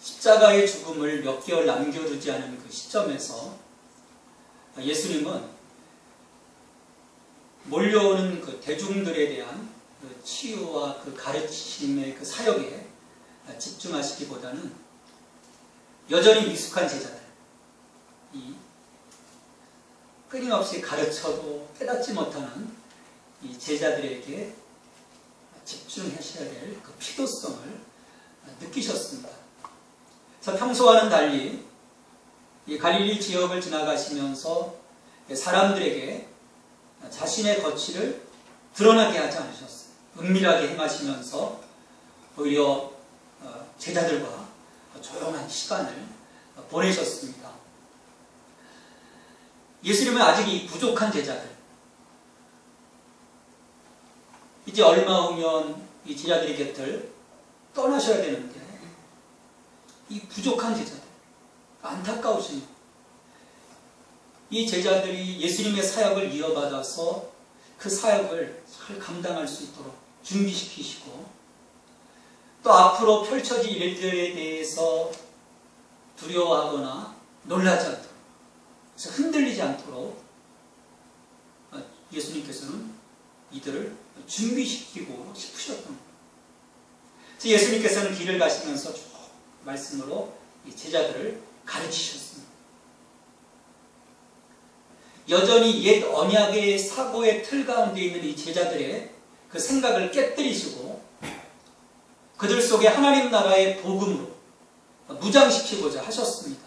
십자가의 죽음을 몇 개월 남겨두지 않은 그 시점에서 예수님은 몰려오는 그 대중들에 대한 그 치유와 그 가르치심의 그 사역에 집중하시기보다는 여전히 미숙한 제자들, 이 끊임없이 가르쳐도 깨닫지 못하는 이 제자들에게 집중하셔야 될 그 필요성을 느끼셨습니다. 그래서 평소와는 달리 이 갈릴리 지역을 지나가시면서 사람들에게 자신의 거취를 드러나게 하지 않으셨어요. 은밀하게 행하시면서 오히려 제자들과 조용한 시간을 보내셨습니다. 예수님은 아직 이 부족한 제자들, 이제 얼마 후면 이 제자들의 곁을 떠나셔야 되는데 이 부족한 제자들, 안타까우신 이 제자들이 예수님의 사역을 이어받아서 그 사역을 잘 감당할 수 있도록 준비시키시고 또 앞으로 펼쳐질 일들에 대해서 두려워하거나 놀라지 않도록, 그래서 흔들리지 않도록 예수님께서는 이들을 준비시키고 싶으셨던 거예요. 그래서 예수님께서는 길을 가시면서 쭉 말씀으로 이 제자들을 가르치셨습니다. 여전히 옛 언약의 사고의 틀 가운데 있는 이 제자들의 그 생각을 깨뜨리시고 그들 속에 하나님 나라의 복음으로 무장시키고자 하셨습니다.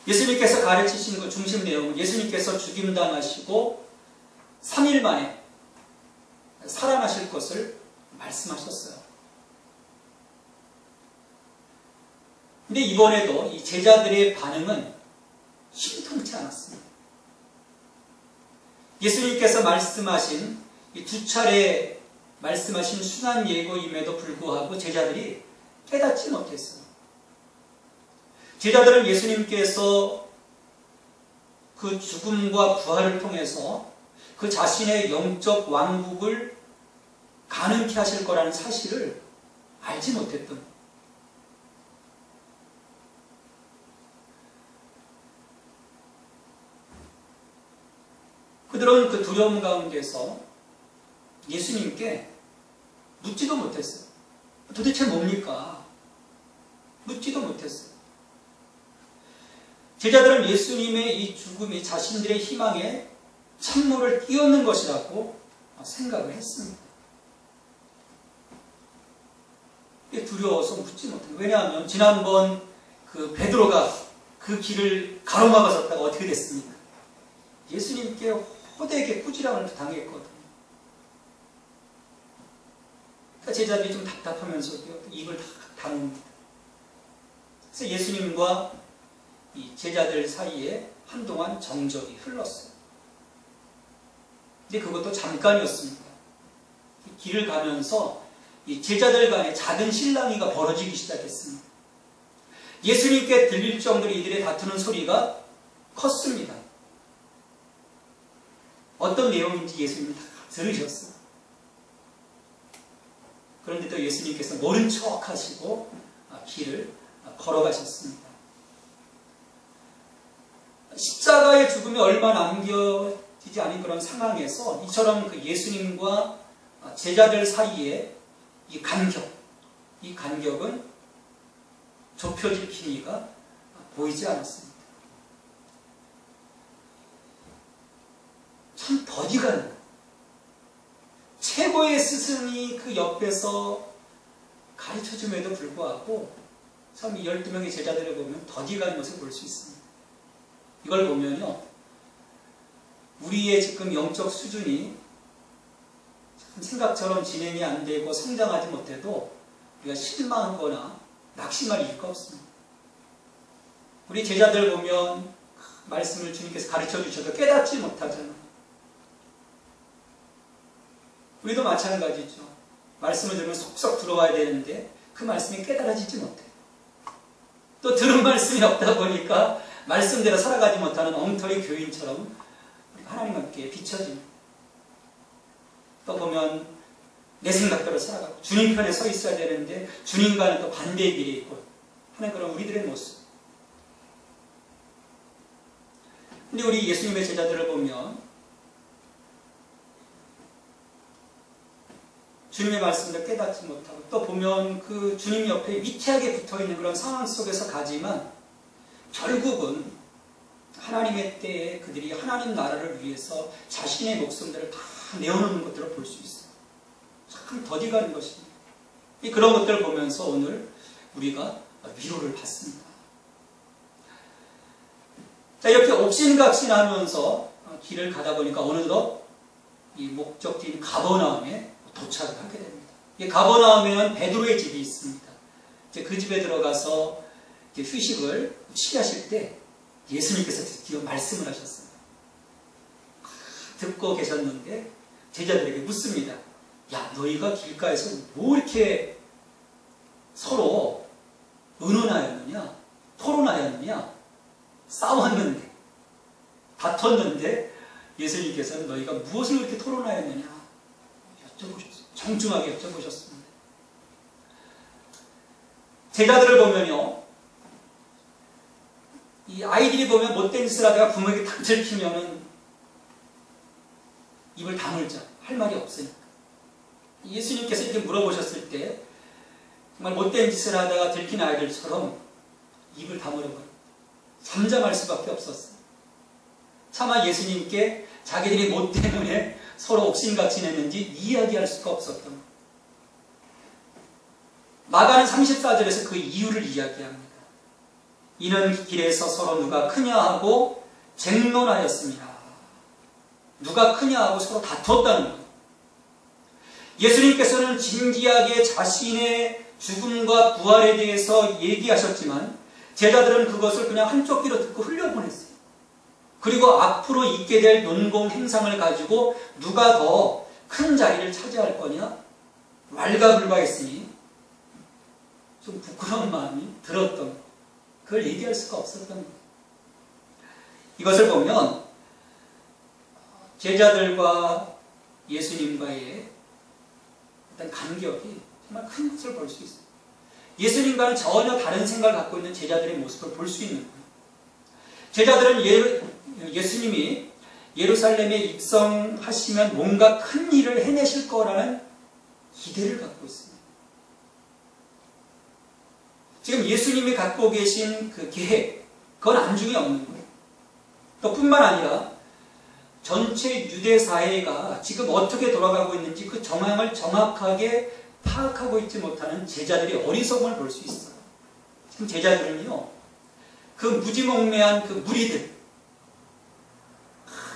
예수님께서 가르치신 그 중심 내용은 예수님께서 죽임당하시고 3일 만에 살아나실 것을 말씀하셨어요. 근데 이번에도 이 제자들의 반응은 심통치 않았습니다. 예수님께서 말씀하신 이 2차례 말씀하신 순한 예고임에도 불구하고 제자들이 깨닫지 못했어요. 제자들은 예수님께서 그 죽음과 부활을 통해서 그 자신의 영적 왕국을 가능케 하실 거라는 사실을 알지 못했던 거예요. 그들은 그 두려움 가운데서 예수님께 묻지도 못했어요. 도대체 뭡니까? 묻지도 못했어요. 제자들은 예수님의 이 죽음이 자신들의 희망에 찬물을 끼얹는 것이라고 생각을 했습니다. 두려워서 묻지 못해요. 왜냐하면 지난번 그 베드로가 그 길을 가로막아섰다가 어떻게 됐습니까? 예수님께 호되게 꾸지람을 당했거든요. 그러니까 제자들이 좀 답답하면서도 입을 다 다뭅니다. 그래서 예수님과 이 제자들 사이에 한동안 정적이 흘렀어요. 근데 그것도 잠깐이었습니다. 길을 가면서 이 제자들 간에 작은 실랑이가 벌어지기 시작했습니다. 예수님께 들릴 정도로 이들의 다투는 소리가 컸습니다. 어떤 내용인지 예수님이 다 들으셨어요. 그런데 또 예수님께서 모른 척 하시고 길을 걸어가셨습니다. 십자가의 죽음이 얼마 남겨지지 않은 그런 상황에서 이처럼 그 예수님과 제자들 사이에 이 간격은 좁혀질 기미가 보이지 않았습니다. 참 더디가는 최고의 스승이 그 옆에서 가르쳐줌에도 불구하고 참 이 12명의 제자들을 보면 더디가는 것을 볼 수 있습니다. 이걸 보면요, 우리의 지금 영적 수준이 생각처럼 진행이 안 되고 성장하지 못해도 우리가 실망하거나 낙심할 이유가 없습니다. 우리 제자들 보면 말씀을 주님께서 가르쳐 주셔도 깨닫지 못하잖아요. 우리도 마찬가지죠. 말씀을 들으면 속속 들어와야 되는데 그 말씀이 깨달아지지 못해요. 또 들은 말씀이 없다 보니까 말씀대로 살아가지 못하는 엉터리 교인처럼 하나님 함께 비춰집니다. 또 보면 내 생각대로 살아가고 주님 편에 서 있어야 되는데 주님과는 또 반대의 길에 있고 하는 그런 우리들의 모습. 근데 우리 예수님의 제자들을 보면 주님의 말씀을 깨닫지 못하고 또 보면 그 주님 옆에 위태하게 붙어있는 그런 상황 속에서 가지만 결국은 하나님의 때에 그들이 하나님 나라를 위해서 자신의 목숨들을 다 내어놓는 것들을 볼 수 있어요. 참 더디가는 것입니다. 그런 것들을 보면서 오늘 우리가 위로를 받습니다. 자, 이렇게 옥신각신하면서 길을 가다 보니까 어느덧 이 목적지인 가버나움에 도착을 하게 됩니다. 이 가버나움에는 베드로의 집이 있습니다. 이제 그 집에 들어가서 이제 휴식을 취하실 때 예수님께서 드디어 말씀을 하셨어요. 듣고 계셨는데 제자들에게 묻습니다. 야, 너희가 길가에서 뭐 이렇게 서로 의논하였느냐? 토론하였느냐? 싸웠는데, 다퉜는데 예수님께서는 너희가 무엇을 그렇게 토론하였느냐? 여쭤보셨어요. 정중하게 여쭤보셨습니다. 제자들을 보면요, 이 아이들이 보면 못된 짓을 하다가 부모에게 탁 들키면은 입을 다물자. 할 말이 없으니까. 예수님께서 이렇게 물어보셨을 때 정말 못된 짓을 하다가 들킨 아이들처럼 입을 다물어버려. 잠잠할 수밖에 없었어요. 차마 예수님께 자기들이 뭐 때문에 서로 옥신각신했는지 이야기할 수가 없었던 거예요. 마가는 34절에서 그 이유를 이야기합니다. 이는 길에서 서로 누가 크냐 하고 쟁론하였습니다. 누가 크냐 하고 서로 다퉜다는 거예요. 예수님께서는 진지하게 자신의 죽음과 부활에 대해서 얘기하셨지만 제자들은 그것을 그냥 한쪽 귀로 듣고 흘려보냈어요. 그리고 앞으로 있게 될 논공 행상을 가지고 누가 더 큰 자리를 차지할 거냐? 왈가불가했으니 좀 부끄러운 마음이 들었던 거예요. 그걸 얘기할 수가 없었던 거예요. 이것을 보면 제자들과 예수님과의 어떤 간격이 정말 큰 것을 볼 수 있어요. 예수님과는 전혀 다른 생각을 갖고 있는 제자들의 모습을 볼 수 있는 거예요. 제자들은 예수님이 예루살렘에 입성하시면 뭔가 큰 일을 해내실 거라는 기대를 갖고 있습니다. 지금 예수님이 갖고 계신 그 계획, 그건 안중에 없는 거예요. 또 뿐만 아니라 전체 유대 사회가 지금 어떻게 돌아가고 있는지 그 정황을 정확하게 파악하고 있지 못하는 제자들의 어리석음을 볼 수 있어요. 지금 제자들은요, 그 무지몽매한 그 무리들,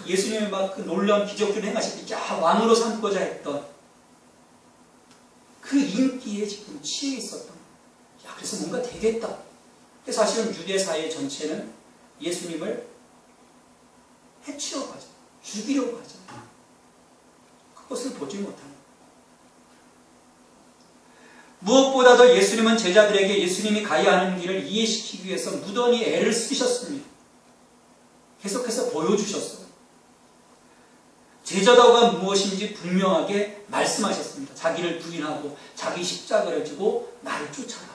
예수님이 막 그 놀라운 기적들을 행하실 때 왕으로 삼고자 했던 그 인기에 지금 취해 있었던 거예요. 야, 그래서 뭔가 되겠다. 근데 사실은 유대 사회 전체는 예수님을 해치려고 하죠. 죽이려고 하죠. 그것을 보지 못합니다. 무엇보다도 예수님은 제자들에게 예수님이 가야 하는 길을 이해시키기 위해서 무던히 애를 쓰셨습니다. 계속해서 보여주셨어요. 제자다가 무엇인지 분명하게 말씀하셨습니다. 자기를 부인하고 자기 십자가를 지고 나를 쫓아라.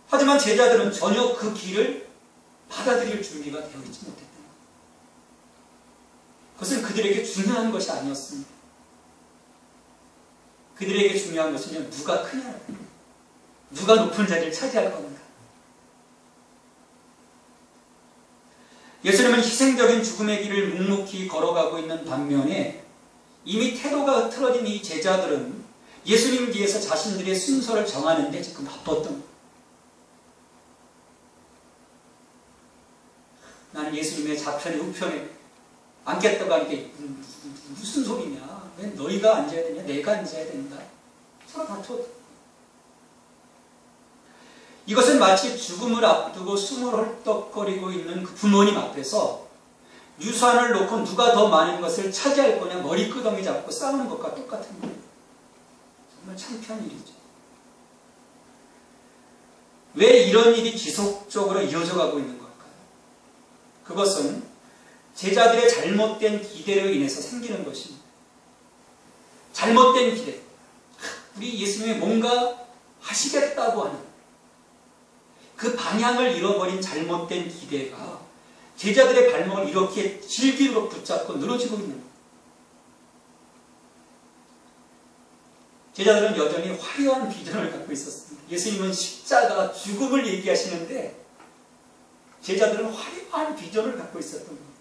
하지만 제자들은 전혀 그 길을 받아들일 준비가 되어 있지 못했던 거예요. 그것은 그들에게 중요한 것이 아니었습니다. 그들에게 중요한 것은 누가 크냐, 누가 높은 자리를 차지할 건가. 예수님은 희생적인 죽음의 길을 묵묵히 걸어가고 있는 반면에 이미 태도가 흐트러진 이 제자들은 예수님 뒤에서 자신들의 순서를 정하는 데 지금 바빴던 거예요. 나는 예수님의 좌편에 우편에 앉겠다고 하니까 무슨 소리냐. 왜 너희가 앉아야 되냐. 내가 앉아야 된다. 서로 다투었다. 이것은 마치 죽음을 앞두고 숨을 헐떡거리고 있는 그 부모님 앞에서 유산을 놓고 누가 더 많은 것을 차지할 거냐 머리끄덩이 잡고 싸우는 것과 똑같은 거예요. 정말 창피한 일이죠. 왜 이런 일이 지속적으로 이어져 가고 있는 걸까요? 그것은 제자들의 잘못된 기대로 인해서 생기는 것입니다. 잘못된 기대. 우리 예수님이 뭔가 하시겠다고 하는 그 방향을 잃어버린 잘못된 기대가 제자들의 발목을 이렇게 질기로 붙잡고 늘어지고 있는 거예요. 제자들은 여전히 화려한 비전을 갖고 있었습니다. 예수님은 십자가, 죽음을 얘기하시는데 제자들은 화려한 비전을 갖고 있었던 거예요.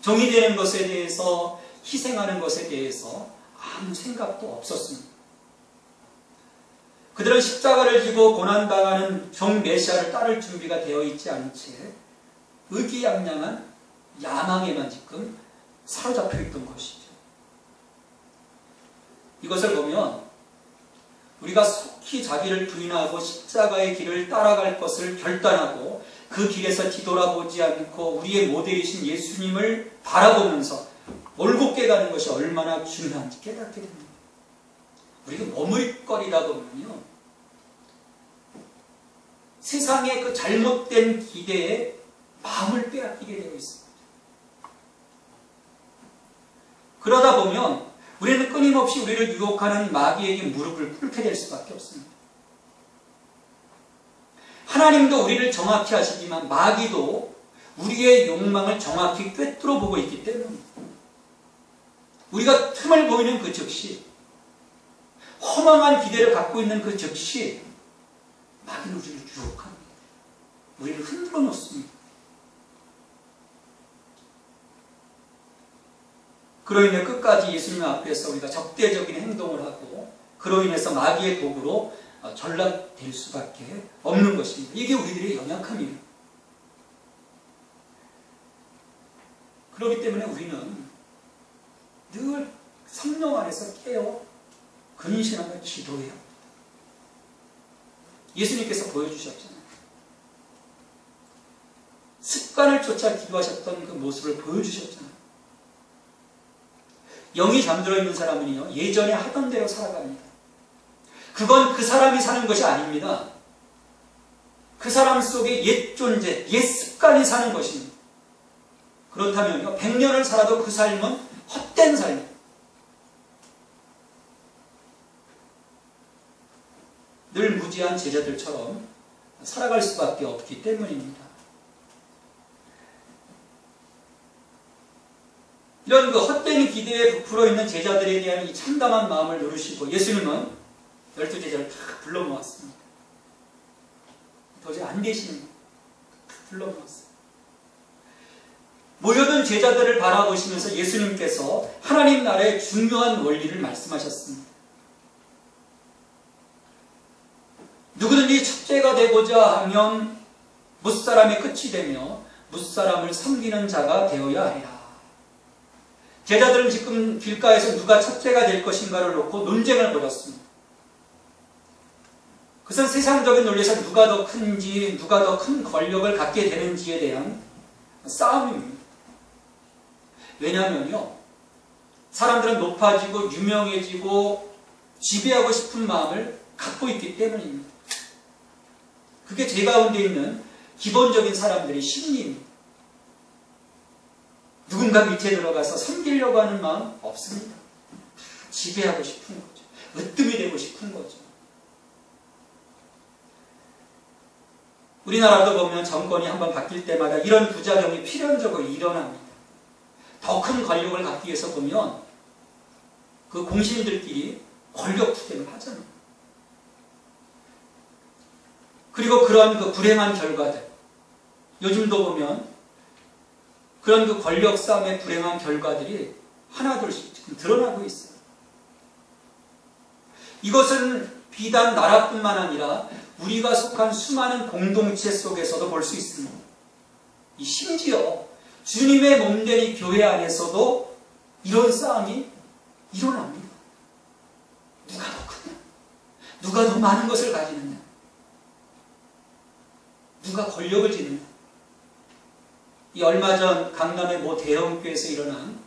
종이 되는 것에 대해서, 희생하는 것에 대해서 아무 생각도 없었습니다. 그들은 십자가를 지고 고난당하는 종 메시아를 따를 준비가 되어 있지 않은 채 의기양양한 야망에만 지금 사로잡혀 있던 것이죠. 이것을 보면 우리가 속히 자기를 부인하고 십자가의 길을 따라갈 것을 결단하고 그 길에서 뒤돌아보지 않고 우리의 모델이신 예수님을 바라보면서 올곧게 가는 것이 얼마나 중요한지 깨닫게 됩니다. 우리가 머물거리다 보면요, 세상의 그 잘못된 기대에 마음을 빼앗기게 되어 있습니다. 그러다 보면 우리는 끊임없이 우리를 유혹하는 마귀에게 무릎을 꿇게 될 수밖에 없습니다. 하나님도 우리를 정확히 하시지만 마귀도 우리의 욕망을 정확히 꿰뚫어 보고 있기 때문입니다. 우리가 틈을 보이는 그 즉시, 허망한 기대를 갖고 있는 그 즉시 마귀는 우리를 유혹합니다. 우리를 흔들어 놓습니다. 그로 인해 끝까지 예수님 앞에서 우리가 적대적인 행동을 하고 그로 인해서 마귀의 도구로 전락될 수밖에 없는 것입니다. 이게 우리들의 연약함이에요. 그렇기 때문에 우리는 늘 성령 안에서 깨어 근신하며 기도해야 합니다. 예수님께서 보여주셨잖아요. 습관을 쫓아 기도하셨던 그 모습을 보여주셨잖아요. 영이 잠들어 있는 사람은요, 예전에 하던 대로 살아갑니다. 그건 그 사람이 사는 것이 아닙니다. 그 사람 속에 옛 존재, 옛 습관이 사는 것입니다. 그렇다면요, 100년을 살아도 그 삶은 헛된 삶입니다. 늘 무지한 제자들처럼 살아갈 수밖에 없기 때문입니다. 이런 그 헛된 기대에 부풀어 있는 제자들에 대한 이 참담한 마음을 누르시고 예수님은 12제자를 다 불러 모았습니다. 도저히 안 되시는 거예요. 다 불러 모았어요. 모여든 제자들을 바라보시면서 예수님께서 하나님 나라의 중요한 원리를 말씀하셨습니다. 누구든지 첫째가 되고자 하면 뭇사람의 끝이 되며 뭇사람을 섬기는 자가 되어야 하리라. 제자들은 지금 길가에서 누가 첫째가 될 것인가를 놓고 논쟁을 벌였습니다. 그것은 세상적인 논리에서 누가 더 큰지, 누가 더 큰 권력을 갖게 되는지에 대한 싸움입니다. 왜냐하면요, 사람들은 높아지고 유명해지고 지배하고 싶은 마음을 갖고 있기 때문입니다. 그게 제 가운데 있는 기본적인 사람들의 심리입니다. 누군가 밑에 들어가서 섬기려고 하는 마음 없습니다. 지배하고 싶은 거죠. 으뜸이 되고 싶은 거죠. 우리나라도 보면 정권이 한번 바뀔 때마다 이런 부작용이 필연적으로 일어납니다. 더 큰 권력을 갖기 위해서 보면 그 공신들끼리 권력 투쟁을 하잖아요. 그리고 그런 그 불행한 결과들, 요즘도 보면 그런 그 권력 싸움의 불행한 결과들이 하나둘씩 지금 드러나고 있어요. 이것은 비단 나라뿐만 아니라 우리가 속한 수많은 공동체 속에서도 볼 수 있습니다. 심지어 주님의 몸된 이 교회 안에서도 이런 싸움이 일어납니다. 누가 더 크냐? 누가 더 많은 것을 가지느냐? 누가 권력을 지느냐? 이 얼마 전 강남의 모 대형교회에서 일어난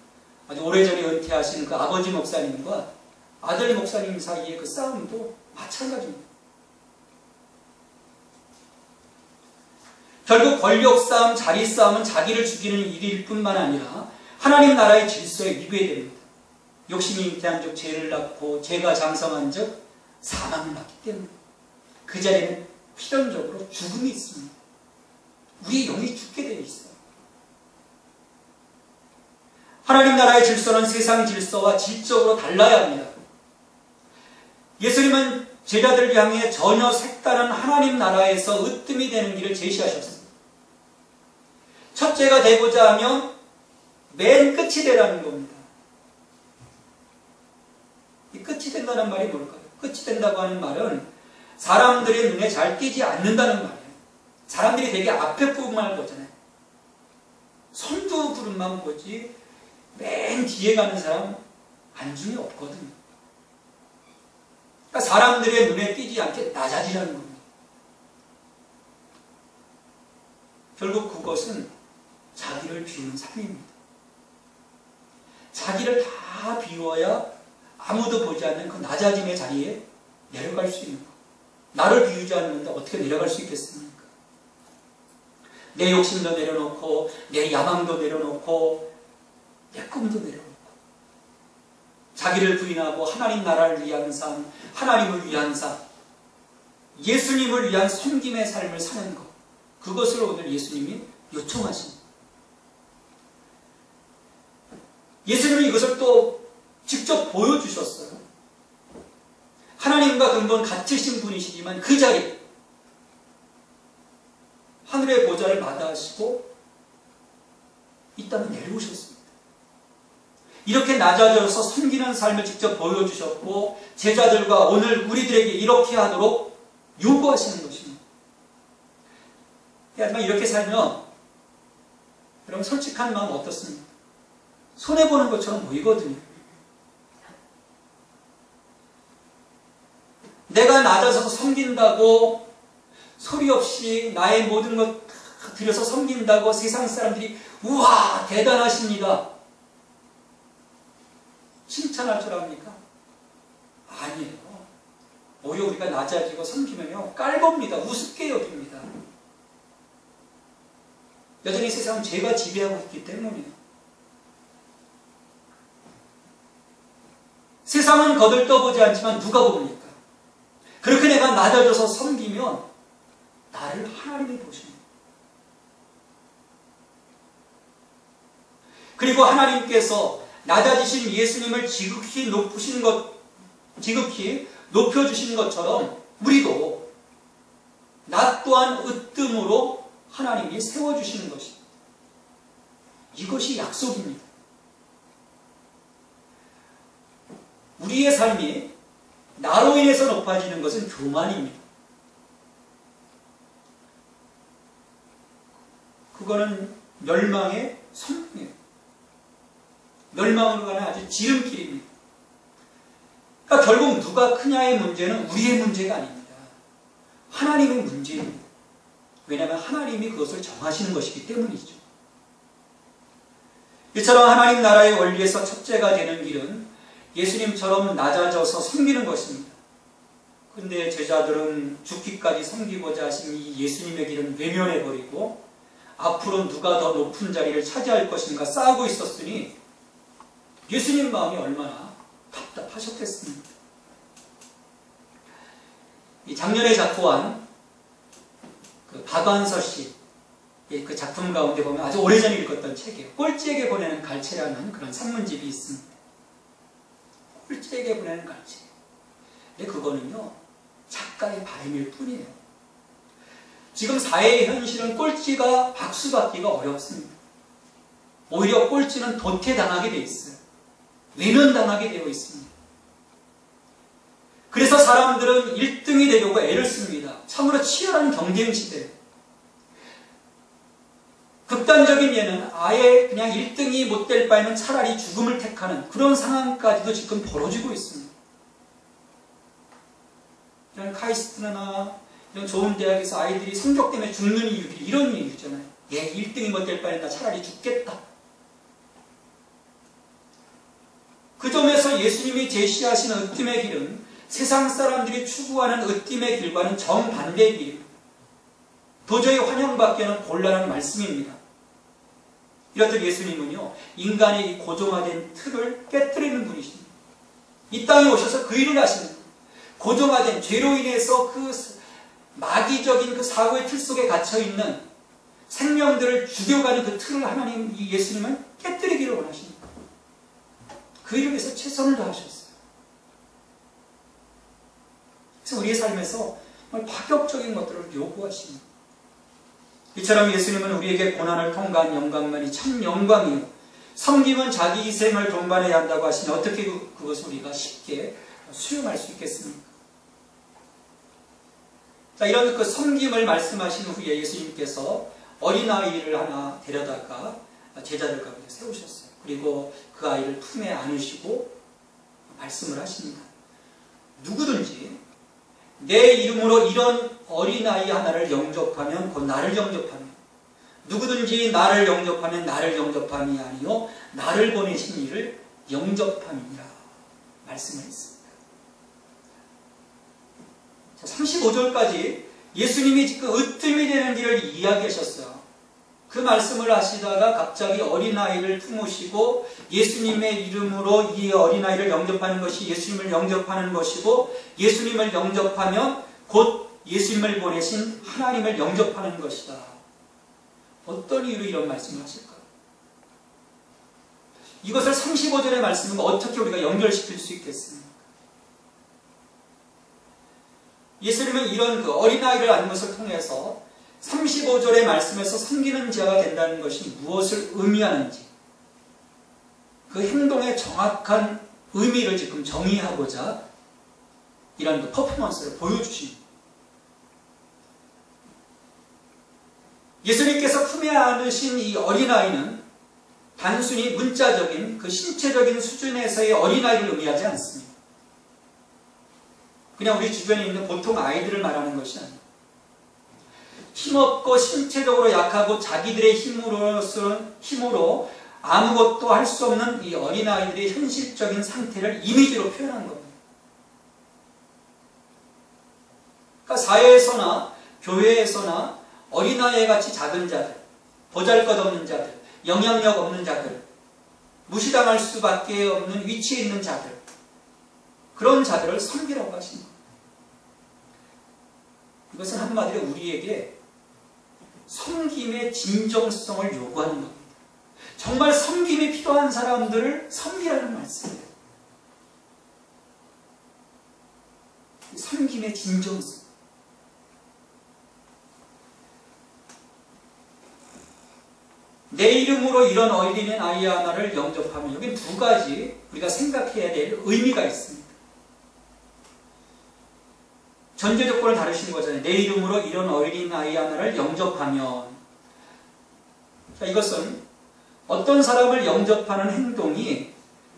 아주 오래전에 은퇴하신 그 아버지 목사님과 아들 목사님 사이의 그 싸움도 마찬가지입니다. 결국 권력 싸움, 자리 싸움은 자기를 죽이는 일일 뿐만 아니라 하나님 나라의 질서에 위배됩니다. 욕심이 잉태한 즉 죄를 낳고 죄가 장성한 즉 사망을 낳기 때문에 그 자리에는 필연적으로 죽음이 있습니다. 우리 영이 죽게 되어 있어요. 하나님 나라의 질서는 세상 질서와 질적으로 달라야 합니다. 예수님은 제자들을 향해 전혀 색다른 하나님 나라에서 으뜸이 되는 길을 제시하셨습니다. 첫째가 되고자 하면 맨 끝이 되라는 겁니다. 이 끝이 된다는 말이 뭘까요? 끝이 된다고 하는 말은 사람들의 눈에 잘 띄지 않는다는 말이에요. 사람들이 되게 앞에 부분만 보잖아요. 선두 부분만 보지 맨 뒤에 가는 사람 안중에 없거든요. 그러니까 사람들의 눈에 띄지 않게 낮아지라는 겁니다. 결국 그것은 자기를 비우는 삶입니다. 자기를 다 비워야 아무도 보지 않는 그 낮아짐의 자리에 내려갈 수 있는 것. 나를 비우지 않는데 어떻게 내려갈 수 있겠습니까? 내 욕심도 내려놓고 내 야망도 내려놓고 내 꿈도 내려놓고 자기를 부인하고 하나님 나라를 위한 삶, 하나님을 위한 삶, 예수님을 위한 섬김의 삶을 사는 것, 그것을 오늘 예수님이 요청하십니다. 예수님은 이것을 또 직접 보여주셨어요. 하나님과 근본 같으신 분이시지만 그 자리, 하늘의 보좌를 마다하시고 이 땅에 내려오셨습니다. 이렇게 낮아져서 섬기는 삶을 직접 보여주셨고 제자들과 오늘 우리들에게 이렇게 하도록 요구하시는 것입니다. 하지만 이렇게 살면 여러분 솔직한 마음 어떻습니까? 손해보는 것처럼 보이거든요. 내가 낮아서 섬긴다고 소리 없이 나의 모든 것 들여서 섬긴다고 세상 사람들이 우와 대단하십니다 칭찬할 줄 압니까? 아니에요. 오히려 우리가 낮아지고 섬기면요 깔봅니다. 우습게 여깁니다. 여전히 세상은 죄가 지배하고 있기 때문이에요. 세상은 거들떠보지 않지만 누가 봅니까? 그렇게 내가 낮아져서 섬기면 나를 하나님이 보십니다. 그리고 하나님께서 낮아지신 예수님을 지극히 높여주신 것처럼 우리도 나 또한 으뜸으로 하나님이 세워주시는 것입니다. 이것이 약속입니다. 우리의 삶이 나로 인해서 높아지는 것은 교만입니다. 그거는 멸망의 선봉이에요. 멸망으로 가는 아주 지름길입니다. 그러니까 결국 누가 크냐의 문제는 우리의 문제가 아닙니다. 하나님의 문제입니다. 왜냐하면 하나님이 그것을 정하시는 것이기 때문이죠. 이처럼 하나님 나라의 원리에서 첫째가 되는 길은 예수님처럼 낮아져서 섬기는 것입니다. 그런데 제자들은 죽기까지 섬기고자 하신 이 예수님의 길은 외면해버리고 앞으로 누가 더 높은 자리를 차지할 것인가 싸우고 있었으니 예수님 마음이 얼마나 답답하셨겠습니까? 이 작년에 작고한 그 박완서 씨 그 작품 가운데 보면 아주 오래전에 읽었던 책이에요. 꼴찌에게 보내는 갈채라는 그런 산문집이 있습니다. 꼴찌에게 보내는 갈채. 근데 그거는요 작가의 바람일 뿐이에요. 지금 사회의 현실은 꼴찌가 박수받기가 어렵습니다. 오히려 꼴찌는 도태당하게 되어 있어요. 외면당하게 되어 있습니다. 그래서 사람들은 1등이 되려고 애를 씁니다. 참으로 치열한 경쟁시대. 극단적인 예는 아예 그냥 1등이 못 될 바에는 차라리 죽음을 택하는 그런 상황까지도 지금 벌어지고 있습니다. 이런 카이스트나 이런 좋은 대학에서 아이들이 성적 때문에 죽는 이유들이 이런 이유잖아요. 얘 1등이 못 될 바에는 나 차라리 죽겠다. 그 점에서 예수님이 제시하신 으뜸의 길은 세상 사람들이 추구하는 으뜸의 길과는 정반대의 길입니다. 도저히 환영받기에는 곤란한 말씀입니다. 이렇듯 예수님은요, 인간의 이 고정화된 틀을 깨뜨리는 분이십니다. 이 땅에 오셔서 그 일을 하십니다. 고정화된 죄로 인해서 그 마귀적인 그 사고의 틀 속에 갇혀있는 생명들을 죽여가는 그 틀을 하나님, 이 예수님은 깨뜨리기를 원하십니다. 그 일을 위해서 최선을 다하셨어요. 그래서 우리의 삶에서 정말 파격적인 것들을 요구하십니다. 이처럼 예수님은 우리에게 고난을 통과한 영광만이 참 영광이요, 섬김은 자기 희생을 동반해야 한다고 하시니 어떻게 그것을 우리가 쉽게 수용할 수 있겠습니까? 자, 이런 그 섬김을 말씀하신 후에 예수님께서 어린아이를 하나 데려다가 제자들 가운데 세우셨어요. 그리고 그 아이를 품에 안으시고 말씀을 하십니다. 누구든지 내 이름으로 이런 어린아이 하나를 영접하면 곧 나를 영접하며, 누구든지 나를 영접하면 나를 영접함이 아니요 나를 보내신 이를 영접함이니라 말씀을 했습니다. 자, 35절까지 예수님이 그 으뜸이 되는 일을 이야기하셨어요. 그 말씀을 하시다가 갑자기 어린아이를 품으시고 예수님의 이름으로 이 어린아이를 영접하는 것이 예수님을 영접하는 것이고, 예수님을 영접하면 곧 예수님을 보내신 하나님을 영접하는 것이다. 어떤 이유로 이런 말씀을 하실까요? 이것을 35절의 말씀은 어떻게 우리가 연결시킬 수 있겠습니까? 예수님은 이런 그 어린아이를 안는 것을 통해서 35절의 말씀에서 섬기는 자가 된다는 것이 무엇을 의미하는지, 그 행동의 정확한 의미를 지금 정의하고자 이런 그 퍼포먼스를 보여주십니다. 예수님께서 품에 안으신 이 어린아이는 단순히 문자적인 그 신체적인 수준에서의 어린아이를 의미하지 않습니다. 그냥 우리 주변에 있는 보통 아이들을 말하는 것이 아닙니다. 힘없고 신체적으로 약하고 자기들의 힘으로 아무것도 할 수 없는 이 어린아이들의 현실적인 상태를 이미지로 표현한 겁니다. 그러니까 사회에서나 교회에서나 어린아이 같이 작은 자들, 보잘것없는 자들, 영향력 없는 자들, 무시당할 수밖에 없는 위치에 있는 자들, 그런 자들을 섬기라고 하신 겁니다. 이것은 한마디로 우리에게 섬김의 진정성을 요구하는 겁니다. 정말 섬김이 필요한 사람들을 섬기라는 말씀이에요. 섬김의 진정성. 내 이름으로 이런 어린아이 하나를 영접하면, 여기 두 가지 우리가 생각해야 될 의미가 있습니다. 전제 조건을 다루신 거잖아요. 내 이름으로 이런 어린아이 하나를 영접하면. 자, 이것은 어떤 사람을 영접하는 행동이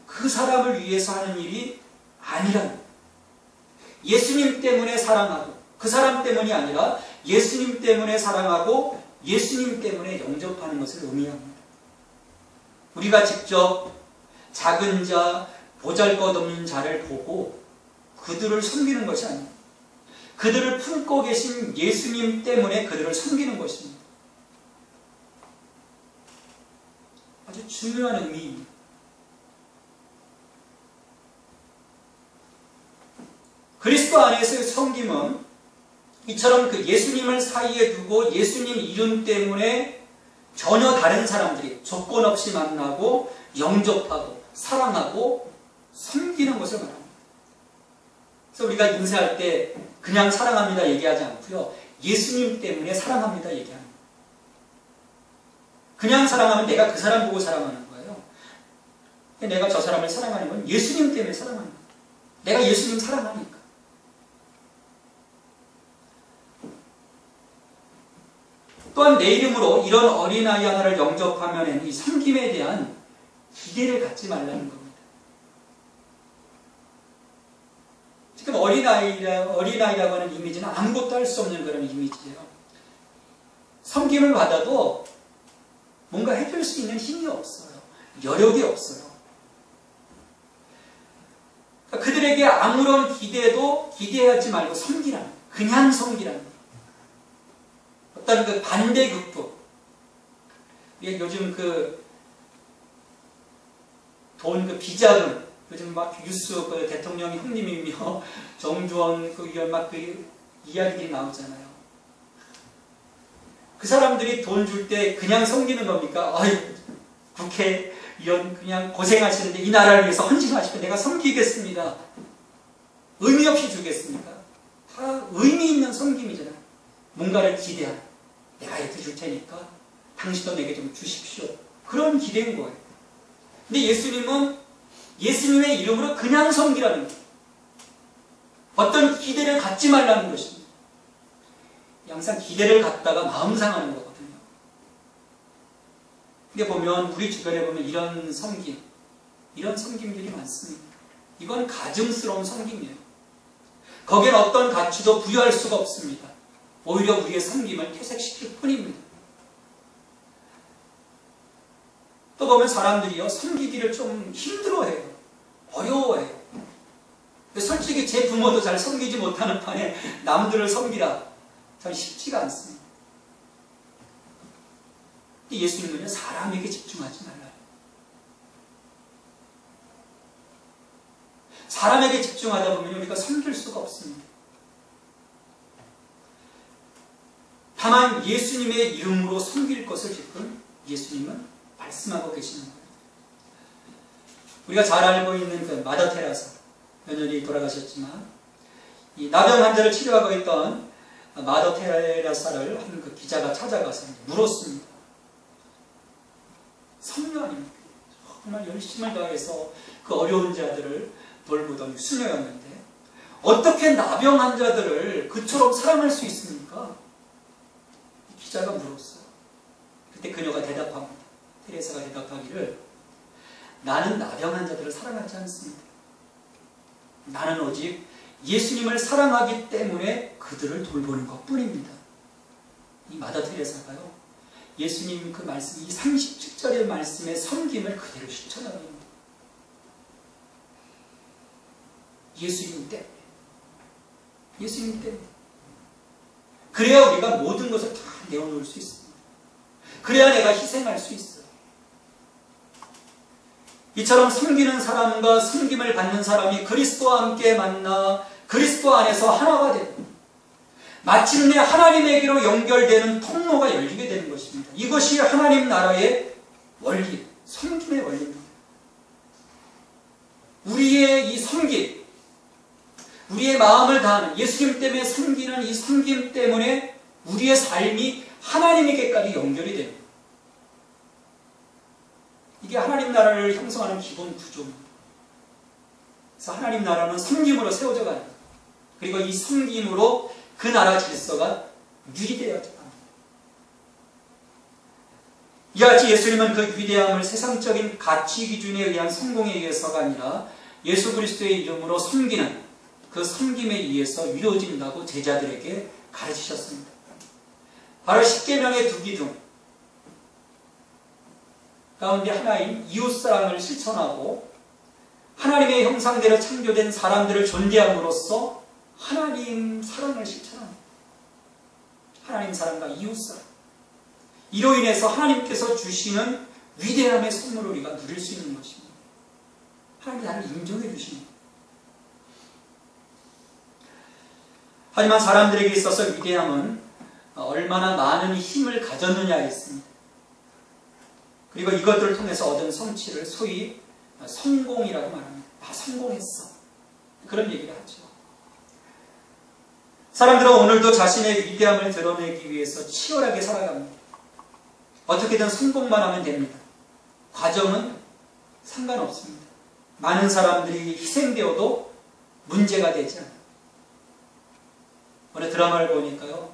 그 사람을 위해서 하는 일이 아니라는, 예수님 때문에 사랑하고 그 사람 때문이 아니라 예수님 때문에 사랑하고 예수님 때문에 영접하는 것을 의미합니다. 우리가 직접 작은 자, 보잘것없는 자를 보고 그들을 섬기는 것이 아닙니다. 그들을 품고 계신 예수님 때문에 그들을 섬기는 것입니다. 아주 중요한 의미입니다. 그리스도 안에서의 섬김은 이처럼 그 예수님을 사이에 두고 예수님 이름 때문에 전혀 다른 사람들이 조건 없이 만나고 영접하고 사랑하고 섬기는 것을 말합니다. 그래서 우리가 인사할 때 그냥 사랑합니다 얘기하지 않고요, 예수님 때문에 사랑합니다 얘기합니다. 그냥 사랑하면 내가 그 사람 보고 사랑하는 거예요. 내가 저 사람을 사랑하는 건 예수님 때문에 사랑하는 거예요. 내가 예수님 사랑하니까. 또한 내 이름으로 이런 어린아이 하나를 영접하면 이 섬김에 대한 기대를 갖지 말라는 겁니다. 지금 어린아이라고 하는 이미지는 아무것도 할 수 없는 그런 이미지예요. 섬김을 받아도 뭔가 해줄 수 있는 힘이 없어요. 여력이 없어요. 그러니까 그들에게 아무런 기대도 기대하지 말고 섬기라는, 그냥 섬기라는. 어떤 그 반대급부. 요즘 돈 비자금, 요즘 막 뉴스 대통령 형님이며 정주원 의원 막 이야기들이 나오잖아요. 그 사람들이 돈 줄 때 그냥 섬기는 겁니까? 아유, 국회의원 그냥 고생하시는데 이 나라를 위해서 헌신하시고 내가 섬기겠습니다. 의미 없이 주겠습니까? 다 의미 있는 섬김이잖아요. 뭔가를 기대한, 내가 이렇게 줄 테니까 당신도 내게 좀 주십시오. 그런 기대인 거예요. 근데 예수님은 예수님의 이름으로 그냥 섬기라는 거예요. 어떤 기대를 갖지 말라는 것입니다. 항상 기대를 갖다가 마음 상하는 거거든요. 근데 보면 우리 주변에 보면 이런 섬김들이 많습니다. 이건 가증스러운 섬김이에요. 거기엔 어떤 가치도 부여할 수가 없습니다. 오히려 우리의 섬김을 퇴색시킬 뿐입니다. 또 보면 사람들이요, 섬기기를 좀 힘들어해요. 어려워해요. 솔직히 제 부모도 잘 섬기지 못하는 판에 남들을 섬기라. 참 쉽지가 않습니다. 예수님은요, 사람에게 집중하지 말라요. 사람에게 집중하다 보면 우리가 섬길 수가 없습니다. 다만 예수님의 이름으로 섬길 것을 지금 예수님은 말씀하고 계시는 거예요. 우리가 잘 알고 있는 그 마더 테레사, 몇 년이 돌아가셨지만 이 나병 환자를 치료하고 있던 마더 테레사를 한 그 기자가 찾아가서 물었습니다. 성녀 아닙니까? 정말 열심을 다해서 그 어려운 자들을 돌보던 수녀였는데 어떻게 나병 환자들을 그처럼 사랑할 수 있습니까? 기자가 물었어요. 그때 그녀가 대답합니다. 테레사가 대답하기를, 나는 나병 환자들을 사랑하지 않습니다. 나는 오직 예수님을 사랑하기 때문에 그들을 돌보는 것 뿐입니다. 이 마더 테레사가요, 예수님 그 말씀, 이 37절의 말씀의 섬김을 그대로 실천합니다. 예수님 때문에. 예수님 때문에. 그래야 우리가 모든 것을 다 내어놓을 수 있습니다. 그래야 내가 희생할 수 있어요. 이처럼 섬기는 사람과 섬김을 받는 사람이 그리스도와 함께 만나 그리스도 안에서 하나가 되고 마침내 하나님에게로 연결되는 통로가 열리게 되는 것입니다. 이것이 하나님 나라의 원리, 섬김의 원리입니다. 우리의 이 섬김, 우리의 마음을 다하는 예수님 때문에 섬기는 이 섬김 때문에 우리의 삶이 하나님에게까지 연결이 됩니다. 이게 하나님 나라를 형성하는 기본 구조입니다. 그래서 하나님 나라는 섬김으로 세워져 가는 거예요. 그리고 이 섬김으로 그 나라 질서가 유지되어야 합니다. 이와 같이 예수님은 그 위대함을 세상적인 가치 기준에 의한 성공에 의해서가 아니라 예수 그리스도의 이름으로 섬기는 그 섬김에 의해서 이루어진다고 제자들에게 가르치셨습니다. 바로 십계명의 두 기둥 가운데 하나인 이웃사랑을 실천하고 하나님의 형상대로 창조된 사람들을 존재함으로써 하나님 사랑을 실천합니다. 하나님 사랑과 이웃사랑. 이로 인해서 하나님께서 주시는 위대함의 선물을 우리가 누릴 수 있는 것입니다. 하나님이 나를 인정해 주십니다. 하지만 사람들에게 있어서 위대함은 얼마나 많은 힘을 가졌느냐에 있습니다. 그리고 이것들을 통해서 얻은 성취를 소위 성공이라고 말합니다. 다 성공했어. 그런 얘기를 하죠. 사람들은 오늘도 자신의 위대함을 드러내기 위해서 치열하게 살아갑니다. 어떻게든 성공만 하면 됩니다. 과정은 상관없습니다. 많은 사람들이 희생되어도 문제가 되지 않아요. 어느 드라마를 보니까요,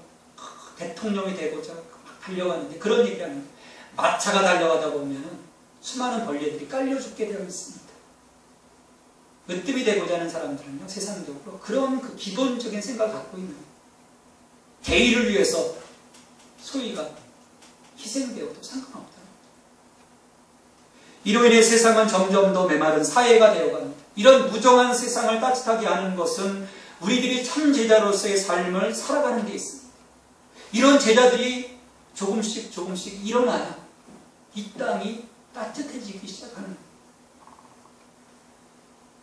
대통령이 되고자 막 달려가는데 그런 얘기를 하는데 마차가 달려가다 보면 수많은 벌레들이 깔려 죽게 되어 있습니다. 으뜸이 되고자 하는 사람들은요, 세상적으로 그런 그 기본적인 생각을 갖고 있는 거예요. 대의를 위해서 소위가 희생되어도 상관없다. 이로 인해 세상은 점점 더 메마른 사회가 되어갑니다. 이런 무정한 세상을 따뜻하게 하는 것은 우리들이 참 제자로서의 삶을 살아가는 데 있습니다. 이런 제자들이 조금씩 일어나야 이 땅이 따뜻해지기 시작하는 거예요.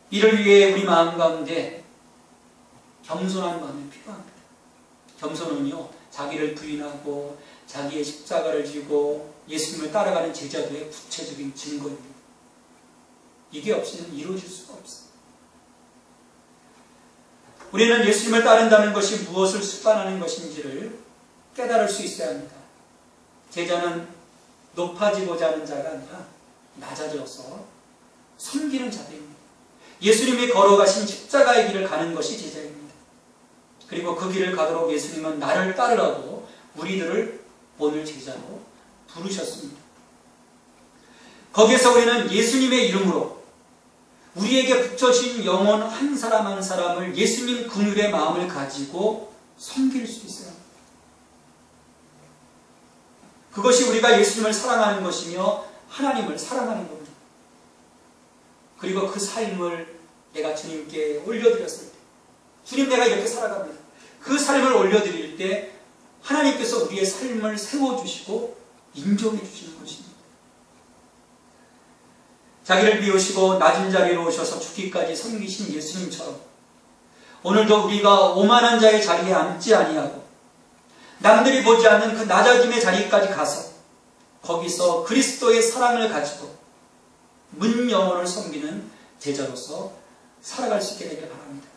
이를 위해 우리 마음 가운데 겸손한 마음이 필요합니다. 겸손은요, 자기를 부인하고 자기의 십자가를 지고 예수님을 따라가는 제자들의 구체적인 증거입니다. 이게 없이는 이루어질 수가 없어요. 우리는 예수님을 따른다는 것이 무엇을 수반하는 것인지를 깨달을 수 있어야 합니다. 제자는 높아지고자 하는 자가 아니라 낮아져서 섬기는 자들입니다. 예수님이 걸어가신 십자가의 길을 가는 것이 제자입니다. 그리고 그 길을 가도록 예수님은 나를 따르라고 우리들을 오늘 제자로 부르셨습니다. 거기에서 우리는 예수님의 이름으로 우리에게 붙여진 영혼 한 사람 한 사람을 예수님 긍휼의 마음을 가지고 섬길 수 있어요. 그것이 우리가 예수님을 사랑하는 것이며 하나님을 사랑하는 겁니다. 그리고 그 삶을 내가 주님께 올려드렸을 때, 주님 내가 이렇게 살아갑니다. 그 삶을 올려드릴 때 하나님께서 우리의 삶을 세워주시고 인정해 주시는 것입니다. 자기를 비우시고 낮은 자리로 오셔서 죽기까지 섬기신 예수님처럼 오늘도 우리가 오만한 자의 자리에 앉지 아니하고 남들이 보지 않는 그 낮아짐의 자리까지 가서 거기서 그리스도의 사랑을 가지고 문 영혼을 섬기는 제자로서 살아갈 수 있게 되길 바랍니다.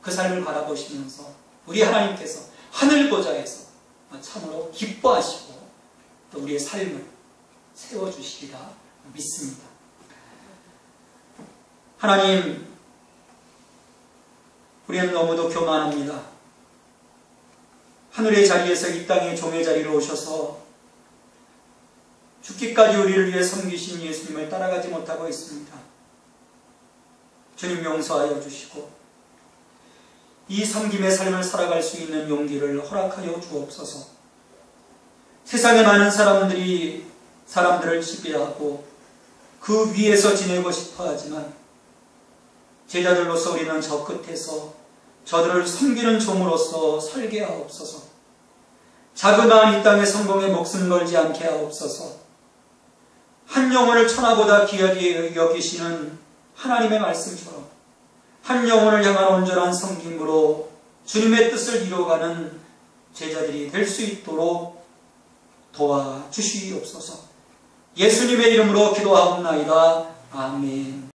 그 삶을 바라보시면서 우리 하나님께서 하늘 보좌에서 참으로 기뻐하시고 또 우리의 삶을 세워주시리라 믿습니다. 하나님, 우리는 너무도 교만합니다. 하늘의 자리에서 이 땅의 종의 자리로 오셔서 죽기까지 우리를 위해 섬기신 예수님을 따라가지 못하고 있습니다. 주님 용서하여 주시고 이 섬김의 삶을 살아갈 수 있는 용기를 허락하여 주옵소서. 세상에 많은 사람들을 지배하고 그 위에서 지내고 싶어 하지만 제자들로서 우리는 저 끝에서 저들을 섬기는 종으로서 살게 하옵소서. 자그마한 이 땅의 성공에 목숨 걸지 않게 하옵소서. 한 영혼을 천하보다 귀하게 여기시는 하나님의 말씀처럼 한 영혼을 향한 온전한 섬김으로 주님의 뜻을 이루어가는 제자들이 될 수 있도록 도와주시옵소서. 예수님의 이름으로 기도하옵나이다. 아멘.